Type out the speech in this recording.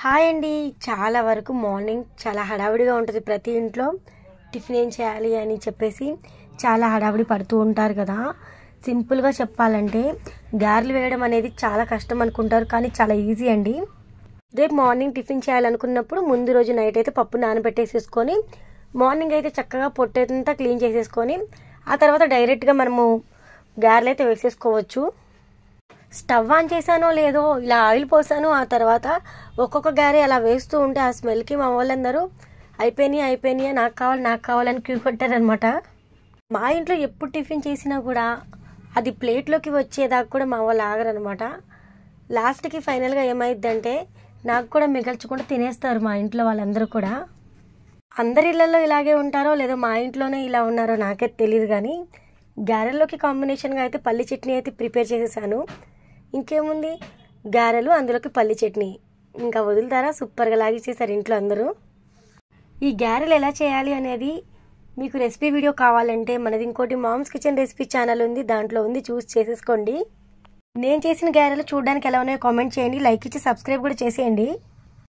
Hi అండి. చాలా వరకు మార్నింగ్ చాలా హడావిడిగా ఉంటుంది. ప్రతి ఇంట్లో టిఫిన్ ఏం చేయాలి అని చెప్పేసి చాలా హడావిడి పడుతూ ఉంటారు కదా. సింపుల్గా చెప్పాలంటే గారెలు వేయడం అనేది చాలా కష్టం అనుకుంటారు, కానీ చాలా ఈజీ అండి. రేపు మార్నింగ్ టిఫిన్ చేయాలనుకున్నప్పుడు ముందు రోజు నైట్ అయితే పప్పు నానబెట్టేసేసుకొని మార్నింగ్ అయితే చక్కగా పొట్టంతా క్లీన్ చేసేసుకొని ఆ తర్వాత డైరెక్ట్గా మనము గారెలు అయితే వేసేసుకోవచ్చు. స్టవ్ ఆన్ చేశానో లేదో ఇలా ఆయిల్ పోసాను. ఆ తర్వాత ఒక్కొక్క గారె అలా వేస్తూ ఉంటే ఆ స్మెల్కి మా వాళ్ళందరూ అయిపోయినాయి నాకు కావాలని క్యూ కొట్టారనమాట. మా ఇంట్లో ఎప్పుడు టిఫిన్ చేసినా కూడా అది ప్లేట్లోకి వచ్చేదాకా కూడా మా వాళ్ళు ఆగరనమాట. లాస్ట్కి ఫైనల్గా ఏమైందంటే నాకు కూడా మిగల్చకుండా తినేస్తారు మా ఇంట్లో వాళ్ళందరూ కూడా. అందరి ఇళ్లలో ఇలాగే ఉంటారో లేదో మా ఇంట్లోనే ఇలా ఉన్నారో నాకే తెలియదు, కానీ గారెల్లోకి కాంబినేషన్గా అయితే పల్లి చట్నీ అయితే ప్రిపేర్ చేసేసాను. ఇంకేముంది, గారెలు అందులోకి పల్లి చట్నీ, ఇంకా వదులుతారా, సూపర్గా లాగిచ్చేసారు ఇంట్లో అందరూ. ఈ గారెలు ఎలా చేయాలి అనేది మీకు రెసిపీ వీడియో కావాలంటే మనది ఇంకోటి మామ్స్ కిచెన్ రెసిపీ ఛానల్ ఉంది, దాంట్లో ఉంది, చూసి చేసేసుకోండి. నేను చేసిన గారెలు చూడడానికి ఎలా ఉన్నాయో కామెంట్ చేయండి, లైక్ ఇచ్చి సబ్స్క్రైబ్ కూడా చేసేయండి.